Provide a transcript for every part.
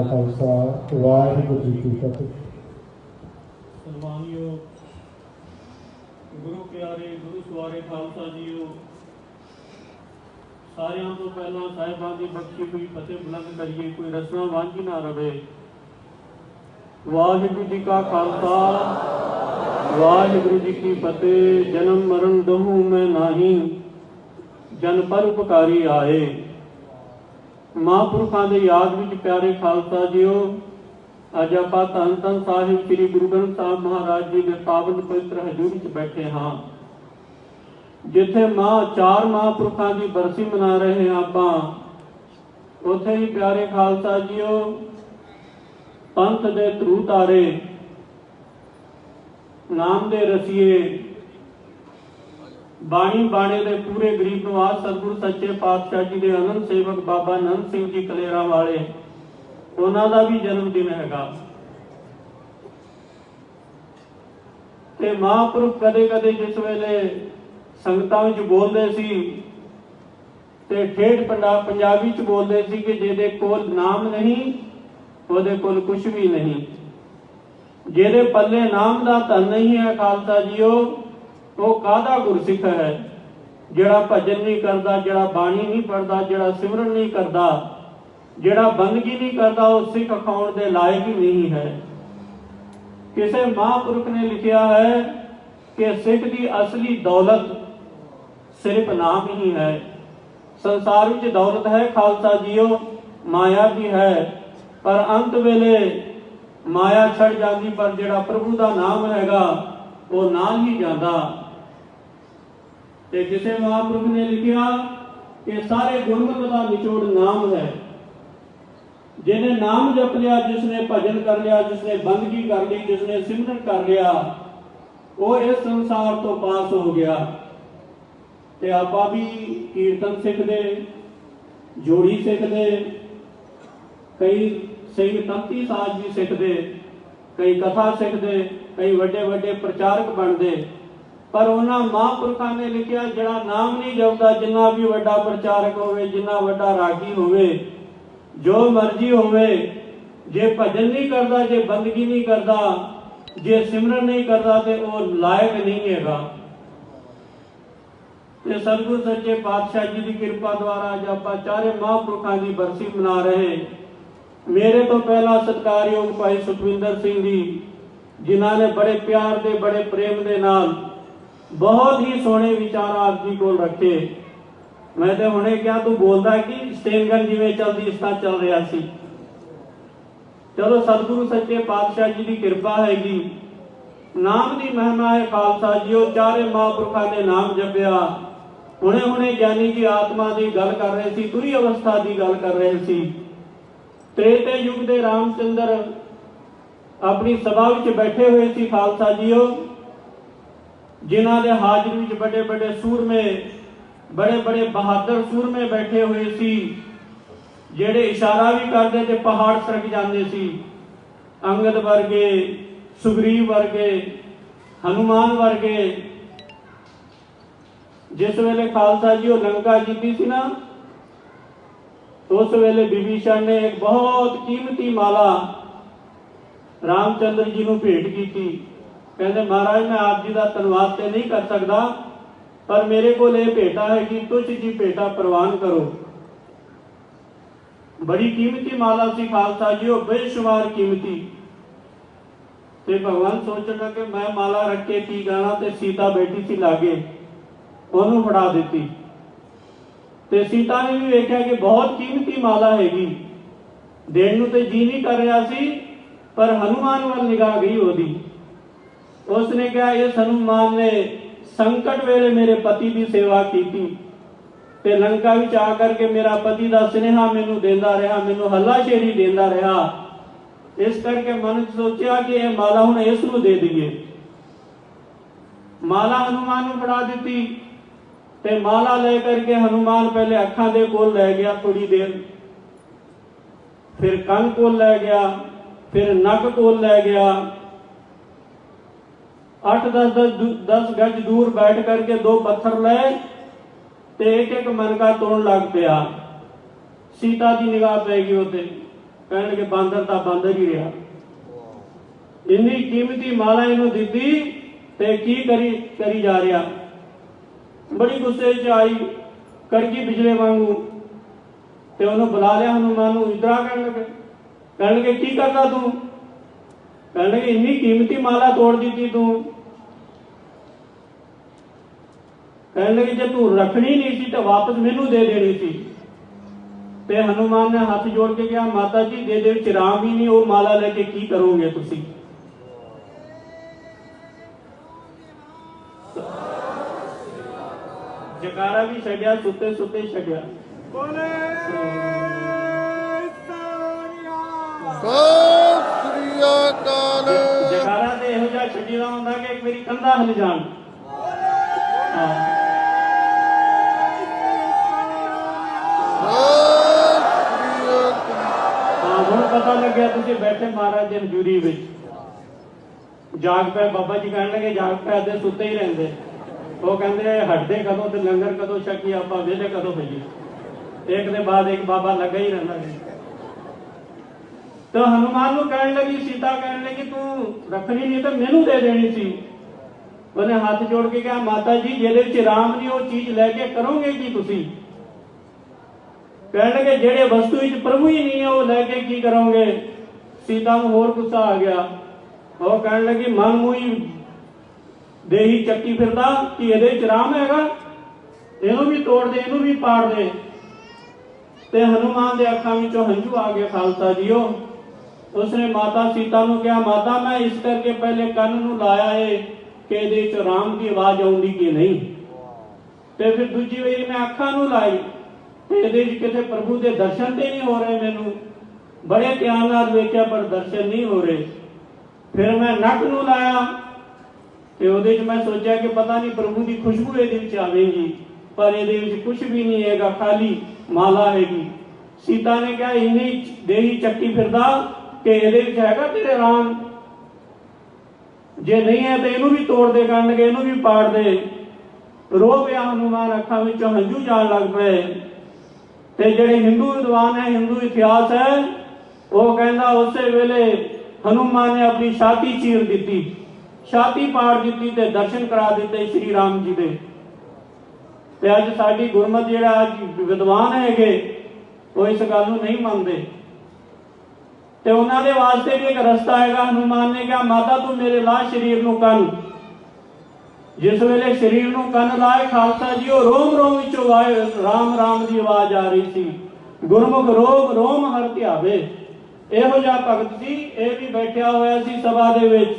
खालसा वाहिगुरू जी की फतेह। सन्मानयोग गुरु प्यारे गुरु सवारे खालसा जीओ, सारिਆਂ ਤੋਂ ਪਹਿਲਾਂ ਸਾਹਿਬਾਂ ਦੀ ਬਖਸ਼ੀ ਹੋਈ ਫਤਿਹ ਬੁਲੰਦ ਕਰੀਏ। ਕੋਈ ਰਸਨਾ ਵਾਂਝੀ ਨਾ ਰਵੇ। ਵਾਹਿਗੁਰੂ ਜੀ ਕਾ ਖਾਲਸਾ ਵਾਹਿਗੁਰੂ ਜੀ ਕੀ ਫਤਿਹ। ਜਨਮ ਮਰਨ ਦਹੂ ਮੈਂ ਨਾਹੀ, ਜਨ ਪਰ ਉਪਕਾਰੀ ਆਏ। ਮਹਾਂਪੁਰਖਾਂ ਦੇ ਯਾਦ ਵਿੱਚ ਪਿਆਰੇ ਖਾਲਸਾ ਜੀਓ, ਅੱਜ ਆਪਾਂ ਧੰਨ ਧੰਨ ਸਾਹਿਬ ਸ੍ਰੀ ਗੁਰੂ ਗ੍ਰੰਥ ਸਾਹਿਬ ਮਹਾਰਾਜ ਜੀ ਦੇ ਪਾਵਨ ਪਵਿੱਤਰ ਹਜ਼ੂਰ ਵਿੱਚ ਬੈਠੇ ਹਾਂ, ਜਿੱਥੇ ਚਾਰ ਮਹਾਂਪੁਰਖਾਂ ਦੀ ਬਰਸੀ ਮਨਾ ਰਹੇ ਹਾਂ ਆਪਾਂ। ਉੱਥੇ ਹੀ ਪਿਆਰੇ ਖਾਲਸਾ ਜੀਓ, ਪੰਥ ਦੇ ਧਰੂ ਤਾਰੇ, ਨਾਮ ਦੇ ਰਸੀਏ, ਬਾਣੀ ਬਾਣੇ ਦੇ ਪੂਰੇ ਗਰੀਬ ਨਿਵਾਸ ਸਤਿਗੁਰੂ ਸੱਚੇ ਪਾਤਸ਼ਾਹ ਜੀ ਦੇ ਅਨੰਦ ਸੇਵਕ ਬਾਬਾ ਆਨੰਦ ਸਿੰਘ ਜੀ ਕਲੇਰਾਂ ਵਾਲੇ, ਉਹਨਾਂ ਦਾ ਵੀ ਜਨਮ ਦਿਨ ਹੈਗਾ। ਤੇ ਮਹਾਂਪੁਰਖ ਕਦੇ ਕਦੇ ਜਿਸ ਵੇਲੇ ਸੰਗਤਾਂ ਵਿੱਚ ਬੋਲਦੇ ਸੀ ਤੇ ਠੇਠ ਪੰਜਾਬੀ ਚ ਬੋਲਦੇ ਸੀ ਕਿ ਜਿਹਦੇ ਕੋਲ ਨਾਮ ਨਹੀਂ ਉਹਦੇ ਕੋਲ ਕੁਝ ਵੀ ਨਹੀਂ। ਜਿਹਦੇ ਪੱਲੇ ਨਾਮ ਦਾ ਧਨ ਨਹੀਂ ਹੈ ਖਾਲਸਾ ਜੀਓ, ਉਹ ਕਾਹਦਾ ਗੁਰਸਿੱਖ ਹੈ। ਜਿਹੜਾ ਭਜਨ ਨਹੀਂ ਕਰਦਾ, ਜਿਹੜਾ ਬਾਣੀ ਨਹੀਂ ਪੜ੍ਹਦਾ, ਜਿਹੜਾ ਸਿਮਰਨ ਨਹੀਂ ਕਰਦਾ, ਜਿਹੜਾ ਬੰਦਗੀ ਨਹੀਂ ਕਰਦਾ, ਉਹ ਸਿੱਖ ਅਖਾਉਣ ਦੇ ਲਾਇਕ ਹੀ ਨਹੀਂ ਹੈ। ਕਿਸੇ ਮਹਾਂਪੁਰਖ ਨੇ ਲਿਖਿਆ ਹੈ ਕਿ ਸਿੱਖ ਦੀ ਅਸਲੀ ਦੌਲਤ ਸਿਰਫ ਨਾਮ ਹੀ ਹੈ। ਸੰਸਾਰ ਵਿੱਚ ਦੌਲਤ ਹੈ ਖਾਲਸਾ ਜੀਓ, ਮਾਇਆ ਵੀ ਹੈ, ਪਰ ਅੰਤ ਵੇਲੇ ਮਾਇਆ ਛੱਡ ਜਾਂਦੀ, ਪਰ ਜਿਹੜਾ ਪ੍ਰਭੂ ਦਾ ਨਾਮ ਹੈਗਾ ਉਹ ਨਾਲ ਹੀ ਜਾਂਦਾ। ਤੇ ਕਿਸੇ ਮਹਾਂਪੁਰਖ ਨੇ ਲਿਖਿਆ ਕਿ ਸਾਰੇ ਗੁਰਮਤਿ ਦਾ ਨਿਚੋੜ ਨਾਮ ਹੈ। ਜਿਹਨੇ ਨਾਮ ਜਪ ਲਿਆ, ਜਿਸਨੇ ਭਜਨ ਕਰ ਲਿਆ, ਜਿਸਨੇ ਬੰਦਗੀ ਕਰ ਲਈ, ਜਿਸਨੇ ਸਿਮਰਨ ਕਰ ਲਿਆ, ਉਹ ਇਸ ਸੰਸਾਰ ਤੋਂ ਪਾਸ ਹੋ ਗਿਆ। ਤੇ ਆਪਾਂ ਵੀ ਕੀਰਤਨ ਸਿੱਖਦੇ, ਜੋੜੀ ਸਿੱਖਦੇ, ਕਈ ਸਿੰਘ ਤੰਤੀ ਸਾਜ ਵੀ ਸਿੱਖਦੇ, ਕਈ ਕਥਾ ਸਿੱਖਦੇ, ਕਈ ਵੱਡੇ ਵੱਡੇ ਪ੍ਰਚਾਰਕ ਬਣਦੇ। ਪਰ ਉਹਨਾਂ ਮਹਾਂਪੁਰਖਾਂ ਨੇ ਲਿਖਿਆ ਜਿਹੜਾ ਨਾਮ ਨਹੀਂ ਜਪਦਾ, ਜਿੰਨਾ ਵੀ ਵੱਡਾ ਪ੍ਰਚਾਰਕ ਹੋਵੇ, ਜਿੰਨਾ ਵੱਡਾ ਰਾਗੀ ਹੋਵੇ, ਜੋ ਮਰਜ਼ੀ ਹੋਵੇ, ਜੇ ਭਜਨ ਨਹੀਂ ਕਰਦਾ, ਜੇ ਬੰਦਗੀ ਨਹੀਂ ਕਰਦਾ, ਜੇ ਸਿਮਰਨ ਨਹੀਂ ਕਰਦਾ, ਤੇ ਉਹ ਲਾਇਕ ਨਹੀਂ ਹੈਗਾ। ਤੇ ਸਤਿਗੁਰੂ ਸੱਚੇ ਪਾਤਸ਼ਾਹ ਜੀ ਦੀ ਕਿਰਪਾ ਦੁਆਰਾ ਅੱਜ ਆਪਾਂ ਚਾਰੇ ਮਹਾਂਪੁਰਖਾਂ ਦੀ ਬਰਸੀ ਮਨਾ ਰਹੇ। ਮੇਰੇ ਤੋਂ ਪਹਿਲਾਂ ਸਤਿਕਾਰਯੋਗ ਭਾਈ ਸੁਖਵਿੰਦਰ ਸਿੰਘ ਜੀ, ਜਿਨ੍ਹਾਂ ਨੇ ਬੜੇ ਪਿਆਰ ਦੇ, ਬੜੇ ਪ੍ਰੇਮ ਦੇ ਨਾਲ ਬਹੁਤ ਹੀ ਸੋਹਣੇ ਵਿਚਾਰ ਆਪ ਜੀ ਕੋਲ ਰੱਖੇ। ਮੈਂ ਤੇ ਹੁਣੇ ਕਿਹਾ ਤੂੰ ਬੋਲਦਾ ਕਿ ਸਟੇਨਗਨ ਜਿਵੇਂ ਚੱਲਦੀ ਇਸ ਤਰ੍ਹਾਂ ਚੱਲ ਰਿਹਾ ਸੀ। ਚਲੋ ਸਤਿਗੁਰੂ ਸੱਚੇ ਪਾਤਸ਼ਾਹ ਜੀ ਦੀ ਕਿਰਪਾ ਹੈਗੀ, ਨਾਮ ਦੀ ਮਹਿਮਾ ਹੈ ਖਾਲਸਾ ਜੀਓ। ਚਾਰੇ ਮਹਾਂਪੁਰਖਾਂ ਦੇ ਨਾਮ ਜਪਿਆ। ਹੁਣੇ ਗਿਆਨੀ ਜੀ ਆਤਮਾ ਦੀ ਗੱਲ ਕਰ ਰਹੇ ਸੀ, ਤੁਰੀ ਅਵਸਥਾ ਦੀ ਗੱਲ ਕਰ ਰਹੇ ਸੀ। ਤ੍ਰੇਤੇ ਯੁੱਗ ਦੇ ਰਾਮਚੰਦਰ ਆਪਣੀ ਸਭਾ ਵਿੱਚ ਬੈਠੇ ਹੋਏ ਸੀ ਖਾਲਸਾ ਜੀਓ, ਜਿਨ੍ਹਾਂ ਦੇ ਹਾਜ਼ਰ ਵਿੱਚ ਵੱਡੇ ਵੱਡੇ ਸੂਰਮੇ, ਬੜੇ ਬੜੇ ਬਹਾਦਰ ਸੂਰਮੇ ਬੈਠੇ ਹੋਏ ਸੀ, ਜਿਹੜੇ ਇਸ਼ਾਰਾ ਵੀ ਕਰਦੇ ਤੇ ਪਹਾੜ ਸਰਕ ਜਾਂਦੇ ਸੀ। ਅੰਗਦ ਵਰਗੇ, ਸੁਗਰੀਵ ਵਰਗੇ, ਹਨੂਮਾਨ ਵਰਗੇ। ਜਿਸ ਵੇਲੇ ਖਾਲਸਾ ਜੀ ਉਹ ਲੰਕਾ ਜਿੱਤੀ ਸੀ ਨਾ, ਉਸ ਵੇਲੇ ਵਿਭੀਸ਼ਣ ਨੇ ਇੱਕ ਬਹੁਤ ਕੀਮਤੀ ਮਾਲਾ ਰਾਮਚੰਦਰ ਜੀ ਨੂੰ ਭੇਟ ਕੀਤੀ। ਕਹਿੰਦੇ ਮਹਾਰਾਜ ਮੈਂ ਆਪ ਜੀ ਦਾ ਧੰਨਵਾਦ ਤੇ ਨਹੀਂ ਕਰ ਸਕਦਾ, ਪਰ ਮੇਰੇ ਕੋਲ ਇਹ ਭੇਟਾ ਹੈ ਕਿ ਤੁਝ ਜੀ ਭੇਟਾ ਪ੍ਰਵਾਨ ਕਰੋ। ਬੜੀ ਕੀਮਤੀ ਮਾਲਾ ਸੀ ਖਾਲਸਾ ਜੀ, ਉਹ ਬੇਸ਼ੁਮਾਰ ਕੀਮਤੀ। ਤੇ ਭਗਵਾਨ ਸੋਚਣ ਲੱਗੇ ਮੈਂ ਮਾਲਾ ਰੱਖ ਕੇ ਕੀ ਗਾਣਾ, ਤੇ ਸੀਤਾ ਬੈਠੀ ਸੀ ਲਾਗੇ, ਉਹਨੂੰ ਫੜਾ ਦਿੱਤੀ। ਤੇ ਸੀਤਾ ਨੇ ਵੀ ਵੇਖਿਆ ਕਿ ਬਹੁਤ ਕੀਮਤੀ ਮਾਲਾ ਹੈਗੀ, ਦੇਣ ਨੂੰ ਤੇ ਜੀ ਨਹੀਂ ਕਰ ਰਿਹਾ ਸੀ, ਪਰ ਹਨੂਮਾਨ ਵੱਲ ਨਿਗਾਹ ਗਈ ਉਹਦੀ। ਉਸਨੇ ਕਿਹਾ ਇਸ ਹਨੂਮਾਨ ਨੇ ਸੰਕਟ ਵੇਲੇ ਮੇਰੇ ਪਤੀ ਦੀ ਸੇਵਾ ਕੀਤੀ, ਤੇ ਲੰਕਾ ਵਿੱਚ ਆ ਕਰਕੇ ਮੇਰਾ ਪਤੀ ਦਾ ਸੁਨੇਹਾ ਮੈਨੂੰ ਦਿੰਦਾ ਰਿਹਾ, ਮੈਨੂੰ ਹੱਲਾਸ਼ੇਰੀ ਦਿੰਦਾ ਰਿਹਾ। ਇਸ ਕਰਕੇ ਮਨ ਸੋਚਿਆ ਕਿ ਇਹ ਮਾਲਾ ਹੁਣ ਇਸ ਨੂੰ ਦੇ ਦਈਏ। ਮਾਲਾ ਹਨੂਮਾਨ ਨੂੰ ਫੜਾ ਦਿੱਤੀ। ਤੇ ਮਾਲਾ ਲੈ ਕਰਕੇ ਹਨੂਮਾਨ ਪਹਿਲੇ ਅੱਖਾਂ ਦੇ ਕੋਲ ਲੈ ਗਿਆ ਥੋੜੀ ਦੇਰ, ਫਿਰ ਕੰਨ ਕੋਲ ਲੈ ਗਿਆ, ਫਿਰ ਨੱਕ ਕੋਲ ਲੈ ਗਿਆ। 8-10 ਗਜ ਦੂਰ ਬੈਠ ਕਰਕੇ ਦੋ ਪੱਥਰ ਲੈ ਤੇ ਇੱਕ ਇੱਕ ਮਨਕਾ ਤੋੜਨ ਲੱਗ ਪਿਆ। ਸੀਤਾ ਦੀ ਨਿਗਾਹ ਪੈ ਗਈ ਉਹਤੇ। कहणगे बांदर तां बांदर ही रहा। इन्नी कीमती माला इन्हों दी ते की करी जा रहा। बड़ी गुस्से च आई, कड़की बिजले वांगू, ते उन्होंने बुला लिया हनुमान नूं। इधर आ कह लगे की करता तू? कह लगे इन्नी कीमती माला तोड़ दी तू। कह लगे जे तू रखनी नहीं सी तो वापस मैनू दे देनी सी। ते हनुमान ने हाथ जोड़ के कहा माता जी दे दे विच राम ही नहीं, वो माला लेके की करोगे तुसी? जकारा भी छड्या, सुते सुते छड्या। जकारा ते इहो जिहा छड्डी दा हुंदा कि एक मेरी कंधा हिल जाण। हुण पता लग्या तुसीं बैठे महाराज जी हजूरी विच। जाग पे बाबा जी कहण लगे जाग पे अद्धे सुते ही रहिंदे। वो कहते हटते कदों ते लंगर कदों छकी आपां वेले कदों पईए। एक दे बाद एक बाबा लगा ही रहना है। तो हनुमान नूं कहण लगी, सीता कहण लगी तू रखनी नहीं तो मैनू दे देनी सी। उन्हें हाथ जोड़ के कहा माता जी जेदे विच राम नहीं वो चीज लैके करोगे की तुसी? कहण लगे जेड़े वस्तु विच प्रभु ही नहीं है वो लैके की करोगे? सीता नूं होर गुस्सा आ गया। वो कहण लगी मन मुई देही चक्की फिरदा कि ਇਹਦੇ ਚ ਰਾਮ ਹੈਗਾ, ਇਹਨੂੰ ਵੀ ਤੋੜ ਦੇ, ਇਹਨੂੰ ਵੀ ਪਾੜ ਦੇ। ਤੇ हनुमान ਦੇ ਅੱਖਾਂ ਵਿੱਚੋਂ ਹੰਝੂ आ गए। खालसा जीओ उसने माता सीता ਨੂੰ ਕਿਹਾ माता मैं इस करके पहले ਕੰਨ ਨੂੰ ਲਾਇਆ ਏ कि ਇਹਦੇ ਚ ਰਾਮ ਦੀ ਆਵਾਜ਼ ਆਉਂਦੀ ਕਿ ਨਹੀਂ। ਤੇ ਫਿਰ ਦੂਜੀ ਵਾਰੀ ਮੈਂ ਅੱਖਾਂ ਨੂੰ ਲਾਈ ਤੇ ਇਹਦੇ ਚ ਕਿਤੇ ਪ੍ਰਭੂ ਦੇ ਦਰਸ਼ਨ ਤੇ ਨਹੀਂ ਹੋ ਰਹੇ। ਮੈਨੂੰ ਬੜੇ ਧਿਆਨ ਨਾਲ ਵੇਖਿਆ ਪਰ ਦਰਸ਼ਨ ਨਹੀਂ ਹੋ ਰਹੇ। ਫਿਰ ਮੈਂ ਨੱਕ ਨੂੰ ਲਾਇਆ ਤੇ ਉਹਦੇ 'ਚ ਮੈਂ ਸੋਚਿਆ ਕਿ ਪਤਾ ਨਹੀਂ ਪ੍ਰਭੂ ਦੀ ਖੁਸ਼ਬੂ ਇਹਦੇ ਵਿੱਚ ਆਵੇਗੀ, ਪਰ ਇਹਦੇ ਵਿੱਚ ਕੁਝ ਵੀ ਨਹੀਂ ਹੈਗਾ, ਖਾਲੀ ਮਾਲਾ ਹੈਗੀ। ਸੀਤਾ ਨੇ ਕਿਹਾ ਇੰਨੀ ਦੇਹੀ ਚੱਕੀ ਫਿਰਦਾ ਕਿ ਇਹਦੇ ਵਿੱਚ ਹੈਗਾ ਤੇਰੇ ਰਾਮ? ਜੇ ਨਹੀਂ ਹੈ ਤੇ ਇਹਨੂੰ ਵੀ ਤੋੜ ਦੇ, ਕੰਨ ਕੇ ਇਹਨੂੰ ਵੀ ਪਾੜ ਦੇ। ਰੋ ਪਿਆ ਹਨੂਮਾਨ, ਅੱਖਾਂ ਵਿੱਚੋਂ ਹੰਝੂ ਜਾਣ ਲੱਗ ਪਏ। ਤੇ ਜਿਹੜੇ ਹਿੰਦੂ ਵਿਦਵਾਨ ਹੈ, ਹਿੰਦੂ ਇਤਿਹਾਸ ਹੈ, ਉਹ ਕਹਿੰਦਾ ਉਸੇ ਵੇਲੇ ਹਨੂਮਾਨ ਨੇ ਆਪਣੀ ਛਾਤੀ ਚੀਰ ਦਿੱਤੀ, छाती पाड़ दी ते दर्शन करा दिते श्री राम जी दे। ते अज साडी गुरमत जिहड़ा अज विद्वान हैगे वो इस गल नूं नहीं मानते। ते उन्हां दे वास्ते भी एक रस्ता हैगा। हनुमान ने कहा माता तू मेरे ला शरीर नूं कंन। जिस वेले शरीर नूं कंन लाए खालसा जी वो रोम रोम विचों राम राम की आवाज आ रही थी। गुरमुख रोम रोम हर ध्यावे। इहो जिहा भगत सी, ये भी बैठा होया सी सभा दे विच।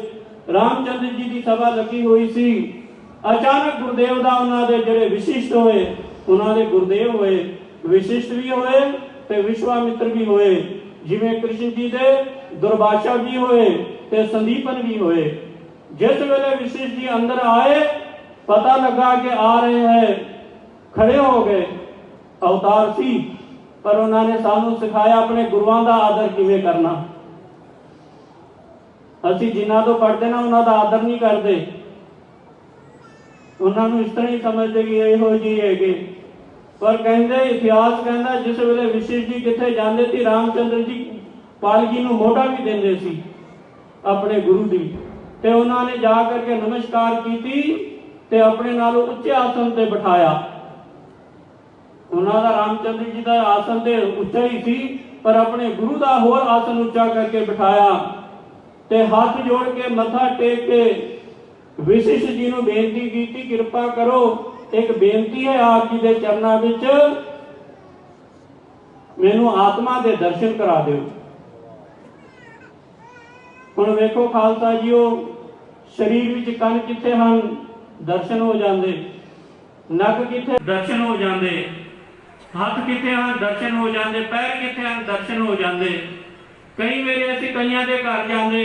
रामचंद्र जी की सभा लगी हुई सी। अचानक गुरुदेव दा उन्हां दे जिहड़े विशिष्ट होए, उन्हां दे गुरुदेव होए, विशिष्ट भी होए ते विश्वामित्र भी होए। जिवें कृष्ण जी दे दुर्भाषा भी होए ते संदीपन भी होए। जिस वेले विशिष्ट जी अंदर आए पता लगा कि आ रहे हैं, खड़े हो गए। अवतार सी पर उन्होंने सानू सिखाया अपने गुरुआं दा आदर किवें करना। ਅਸੀਂ ਜਿਨ੍ਹਾਂ ਤੋਂ ਪੜ੍ਹਦੇ ਨਾ ਉਹਨਾਂ ਦਾ ਆਦਰ ਨਹੀਂ ਕਰਦੇ, ਉਹਨਾਂ ਨੂੰ ਇਸ ਤਰ੍ਹਾਂ ਹੀ ਸਮਝਦੇ ਕਿ ਇਹੋ ਜਿਹੇ ਹੈਗੇ। ਪਰ ਕਹਿੰਦੇ ਇਤਿਹਾਸ ਕਹਿੰਦਾ ਜਿਸ ਵੇਲੇ ਵਿਸ਼ਿਸ਼ਟ ਜੀ ਕਿੱਥੇ ਜਾਂਦੇ ਸੀ, ਰਾਮਚੰਦਰ ਜੀ ਪਾਲਕੀ ਨੂੰ ਮੋਢਾ ਵੀ ਦਿੰਦੇ ਸੀ ਆਪਣੇ ਗੁਰੂ ਦੀ। ਤੇ ਉਹਨਾਂ ਨੇ ਜਾ ਕਰਕੇ ਨਮਸਕਾਰ ਕੀਤੀ ਤੇ ਆਪਣੇ ਨਾਲੋਂ ਉੱਚੇ ਆਸਨ ਤੇ ਬਿਠਾਇਆ। ਉਹਨਾਂ ਦਾ ਰਾਮਚੰਦਰ ਜੀ ਦਾ ਆਸਨ ਤੇ ਉੱਚਾ ਹੀ ਸੀ, ਪਰ ਆਪਣੇ ਗੁਰੂ ਦਾ ਹੋਰ ਆਸਨ ਉੱਚਾ ਕਰਕੇ ਬਿਠਾਇਆ ਤੇ ਹੱਥ ਜੋੜ ਕੇ ਮੱਥਾ ਟੇਕ ਕੇ ਵਿਸ਼ਿਸ਼ਟ ਜੀ ਨੂੰ ਬੇਨਤੀ ਕੀਤੀ ਕਿਰਪਾ ਕਰੋ, ਇੱਕ ਬੇਨਤੀ ਹੈ ਆਪ ਜੀ ਦੇ ਚਰਨਾਂ ਵਿੱਚ, ਮੈਨੂੰ ਆਤਮਾ ਦੇ ਦਰਸ਼ਨ ਕਰਾ ਦਿਓ। ਹੁਣ ਵੇਖੋ ਖਾਲਸਾ ਜੀਓ, ਸਰੀਰ ਵਿੱਚ ਕੰਨ ਕਿੱਥੇ ਹਨ? ਦਰਸ਼ਨ ਹੋ ਜਾਂਦੇ। ਨੱਕ ਕਿੱਥੇ? ਦਰਸ਼ਨ ਹੋ ਜਾਂਦੇ। ਹੱਥ ਕਿੱਥੇ ਹਨ? ਦਰਸ਼ਨ ਹੋ ਜਾਂਦੇ। ਪੈਰ ਕਿੱਥੇ ਹਨ? ਦਰਸ਼ਨ ਹੋ ਜਾਂਦੇ। कई वेले असीं कईयां दे घर जांदे,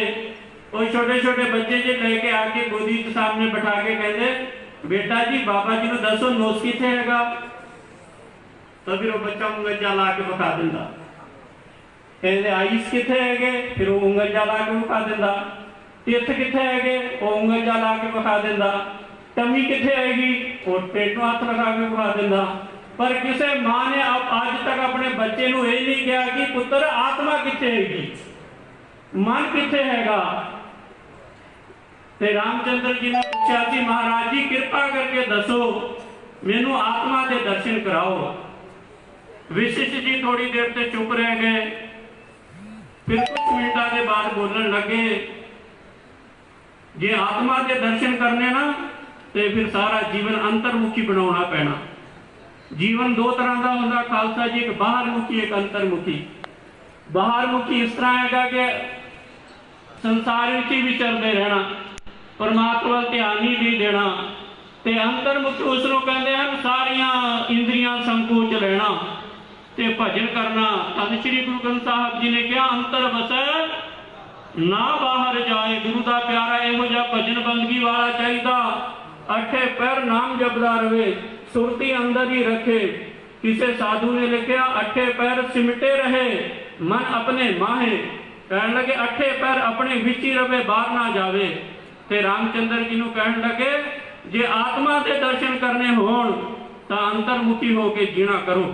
वो छोटे छोटे बच्चे जे लेके आके गोदी के सामने बैठा के कहते बेटा जी बाबा जी नूं दसो नोस कित्थे हैगा। तो फिर वो बच्चा उंगल जा ला के विखा दिंदा। कहते आईस कित्थे हैगे, फिर वो उंगल जा ला के विखा दिंदा। तिथ कित्थे हैगे, वो उंगल जा ला के विखा दिंदा। टमी कित्थे हैगी, वो पेट नूं हथ लगा के विखा दिंदा। पर किसी मां ने अज तक अपने बच्चे नूं यह नहीं कहा कि पुत्र आत्मा कित्थे हैगी, मन कित्थे हैगा। ते रामचंद्र जी ने पूछा कि महाराज जी कृपा करके दसो मैनू आत्मा के दर्शन कराओ। विशिष्ट जी थोड़ी देर से चुप रह गए, फिर कुछ मिनटों के बाद बोलने लगे, जे आत्मा के दर्शन करने ना तो फिर सारा जीवन अंतर्मुखी बनाना पैना। जीवन दो तरह का होंदा खालसा जी, एक बाहरमुखी एक अंतर्मुखी। बाहरमुखी इस तरह है कि संसार विच ही विचरते रहना, परमात्मा ध्यान ही नहीं देना। ते अंतर्मुखी उसनों कहते हैं सारिया इंद्रियां संकोच लेना ते भजन करना। धन श्री गुरु ग्रंथ साहब जी ने कहा अंतर वसै ना बाहर जाए। गुरु का प्यारा इहो जिहा भजन बंदगी वाला चाहिए। अठे पैर नाम जपदा रहे, सुरती अंदर ही रखे। किसी साधु ने लिखा अठे पैर सिमटे रहे, मन अपने माहे। कहने लगे अठे पैर अपने विच ही रहे, बाहर ना जावे। ते रामचंद्र जी नूं कहने लगे जे आत्मा के दर्शन करने होण तां अंतर्मुखी होके जीना करो।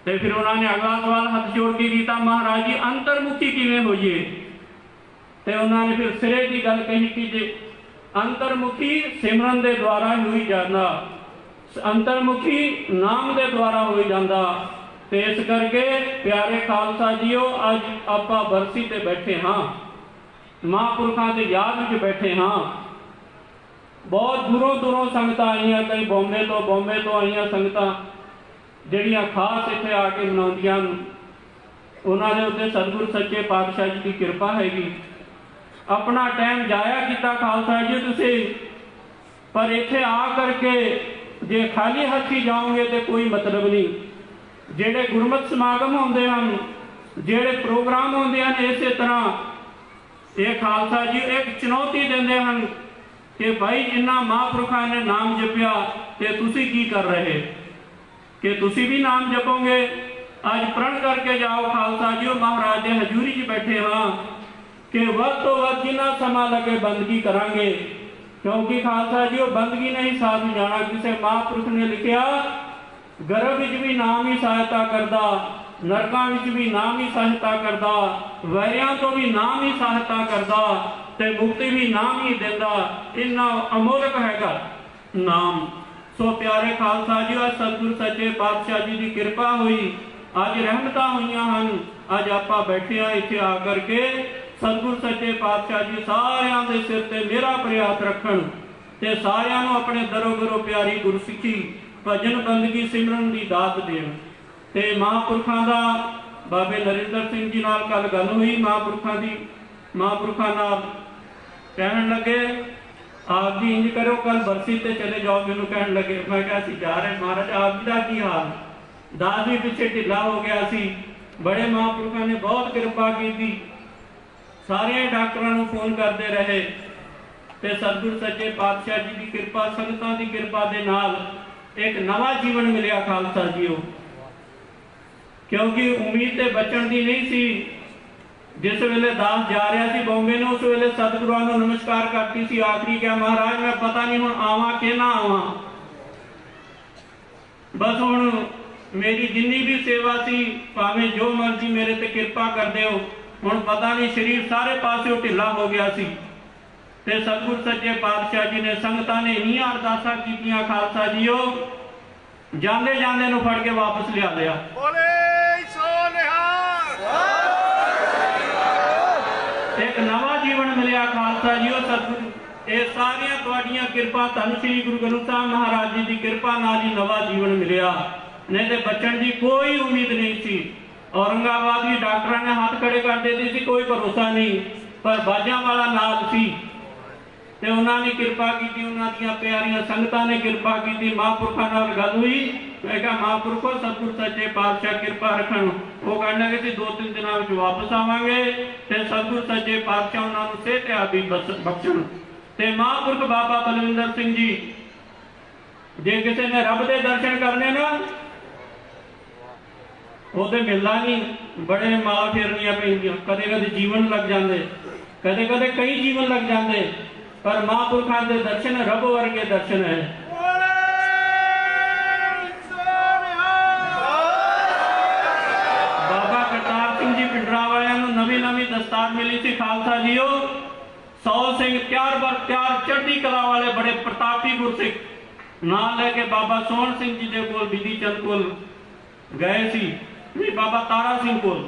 ते फिर उन्होंने अगला सवाल हाथ जोड़ के कीता, महाराज जी अंतर्मुखी किवें होइए? ते उन्होंने फिर सिरे की गल कही कि जे अंतर्मुखी सिमरन के द्वारा ही हो जाता, अंतर्मुखी नाम के द्वारा हो जाता। तो इस करके प्यारे खालसा जीओ अज आपां बरसी ते बैठे हाँ, महापुरखों की याद में बैठे हाँ। बहुत दूरों दूरों संगत आईयां, कई बॉम्बे तो आईयां संगत जड़ियां खास इत्थे आके मनाउंदियां। उन्होंने उत्ते सतगुरु सच्चे पातशाह जी की कृपा हैगी। अपना टाइम जाया किया खालसा जी तुसी, पर इत्थे आ करके जे खाली हथी जाओगे तो कोई मतलब नहीं। जेड़े गुरमत समागम होंदे हैं, जेड़े प्रोग्राम होंदे हैं, इस तरह ये खालसा जी एक चुनौती देंदे हैं कि भाई जिन्ना महापुरखों ने नाम जपिया ते तुसी की कर रहे, कि तुसी भी नाम जपोगे। अज प्रण करके जाओ खालसा जी, महाराज के हजूरी च बैठे हाँ कि वध तो वध जिन्ना समा लगे बंदगी करांगे, क्योंकि खालसा जी बंदगी नहीं साथ जाना। किसी महापुरुष ने लिखा गर्भ विच भी नाम ही सहायता करता, नरकां विच भी नाम ही सहायता करता, वैरियां तो भी नाम ही सहायता करता, ते मुक्ति भी नाम ही देता। इन्ना अमोलक हैगा नाम। सो प्यारे खालसा जी अज सतगुरु सच्चे पातशाह जी की कृपा हुई, अज रहमतां होईयां हन। अज आपां बैठे हाँ इत्थे आकर के सतगुरु सच्चे पातशाह जी सारियां दे सिर ते मेरा प्रयास रखण ते सारियां नूं अपने दरो दरो प्यारी गुरसिੱਖੀ भजन बंदगी सिमरन की दात देण। ते महापुरखों का बाबे नरेंद्र सिंह जी नाल कल गल हुई, महापुरखों की महापुरखों नाल कहन लगे आप जी इंज करो कल बरसी ते चले जाओ। मैनूं कहन लगे, मैं कहा असीं जा रहे महाराज, आप जी का की हाल? दास भी पिछे ढिला हो गया सी। बड़े महापुरखों ने बहुत कृपा की, सारे डॉक्टरों को फोन करते रहे ते सतगुरु सच्चे पातशाह जी की कृपा, संगतां की कृपा दे नाल एक नवा जीवन मिलिया खालसा जीओ। क्योंकि उम्मीद ते बचन की नहीं सी। जिस वेले दास जा रहा सी बॉम्बे ने, उस वेले सतगुरुआं नूं नमस्कार करती सी, आखिरी क्या महाराज मैं पता नहीं हुण आवां कि ना आवां, बस हुण मेरी जिन्नी भी सेवा सी भावें जो मर्जी मेरे ते कृपा कर दिओ। हुण पता नहीं शरीर सारे पासों ढिला हो गया सी। ते सतगुरु सच्चे पातशाह जी ने संगतां ने इन्नियां अरदासां कीतियां खालसा जीओ, जांदे जांदे नूं फड़ के वापस लिया दिया। एक नवा जीवन मिलिया खालसा जीओ सतगुरु। ये सारियां तुहाडियां कृपा, धन श्री गुरु ग्रंथ साहिब महाराज जी की कृपा नाल ही नवा जीवन मिलिया, नहीं तो बचन की कोई उम्मीद नहीं सी। औरंगाबाद भी डॉक्टर ने हाथ खड़े कर देते सी, कोई भरोसा नहीं, पर बाजा वाला नाल सी ते उन्होंने कृपा की। उन्होंने प्यारियां संगतां ने कृपा की। महापुरखों नाल गल हुई, मैं कहा महापुरखों सतगुरु सच्चे पातशाह कृपा रखण। वो कहने लगे 2-3 दिनों में वापस आवांगे ते सतगुरु सच्चे पातशाह उन्होंने सेहत भी बख्शण। ते महापुरख बाबा बलविंदर सिंह जी, जे किसी ने रब के दर्शन करने ना वो तो मिलना नहीं, बड़े माल फेरनियां पैंदियां, कदे कदे जीवन लग जाते, कदे कदे कई जीवन लग जाते, पर महापुरखों के दर्शन रब वर्गे दर्शन है। दस्तार मिली सी खालसा जीओ। 100 सिंह त्यार बर त्यार चढ़दी कला वाले बड़े प्रतापी गुरसिख नाम लेके बाबा सोहन सिंह जी दे कोल बिधि चंद कोल गए सी, नहीं बाबा तारा सिंह कोल।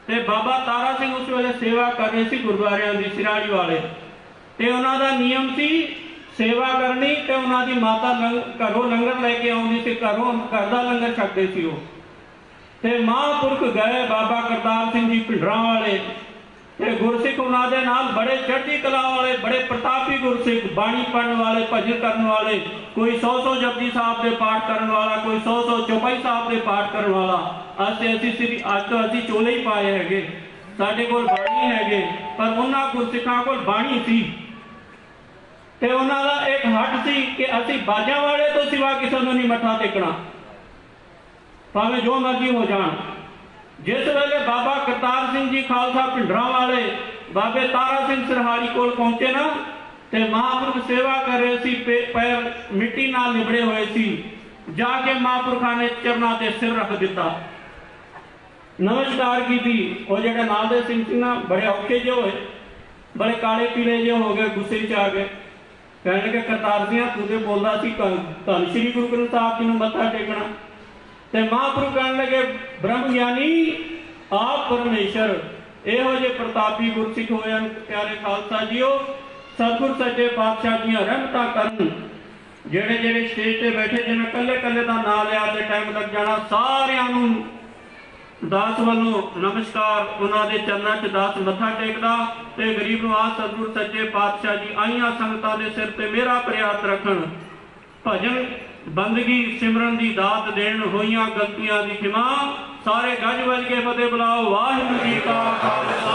ते बाबा तारा सिंह उस वेले सेवा कर रहे सी गुरुद्वारियां दी सिराड़ी वाले, ते उन्हां दा नियम सी सेवा करनी ते उन्हां दी माता घरों लंगर लेके आउंदी सी, घरों घर दा लंगर छकदे सी वो। ते महापुरख गए बाबा करतार सिंह जी भिंडरां वाले ते गुरसिख उन्हां दे नाल बड़े चढ़दी कला वाले बड़े प्रतापी गुरसिख, बाणी पढ़न वाले, भजन करन वाले, कोई 100 जपजी साहब दे पाठ करन वाला, कोई 100 चौपाई साहब दे पाठ करन वाला। अज तो असीं चोले ही पाए हैगे, साडे कोल बाणी हैगे, पर उन्हां गुरसिखां कोल बाणी सी ते उन्हां दा एक हट सी कि असीं बाजां वाले तो सिवा किसी नूं नहीं मत्था टेकना, भावें जो मर्जी हो जाण। जिस वेले बाबा करतार सिंह जी खालसा भिंडरां वाले बाबे तारा सिंह सरहाली कोल पहुंचे ना, ते महापुरख सेवा कर रहे सी, पैर मिट्टी नाल लिबड़े हुए सी। जाके महापुरखां ने चरनां ते सिर रख दिता, नमस्कार की थी। वो जेड़े नाल दे सिंह सी ना बड़े औखे जे होए, बड़े काले पीले जे हो गए, गुस्से च आ गए, कहने लगे करतार सिंह तू ते बोलदा सी धन श्री गुरु ग्रंथ साहब जी नूं मत्था टेकना। ते महापुरख कहने लगे ब्रह्म ज्ञानी आप परमेश्वर, इहो जे प्रतापी गुरसिख होए प्यारे खालसा जीओ, सतगुर सच्चे पातशाह दियां रहमतां करन। जेड़े जेड़े स्टेज ते बैठे जिन्हें कल्ले कल्ले दा नाम लिया ते टाइम लग जाना, सारियां नूं दास वालों नमस्कार, उन्होंने चरणों च दास मत्था टेकदा ते गरीब नवाज सतगुर सच्चे पातशाह जी आईयां संगतां दे सिर ते मेरा प्रयास रखन। भजन बंदगी सिमरन दी दात देन, होइयां गलतियां दी खिमा, सारे गज वज के फतेह बुलाओ। वाहिगुरू जी का खालसा।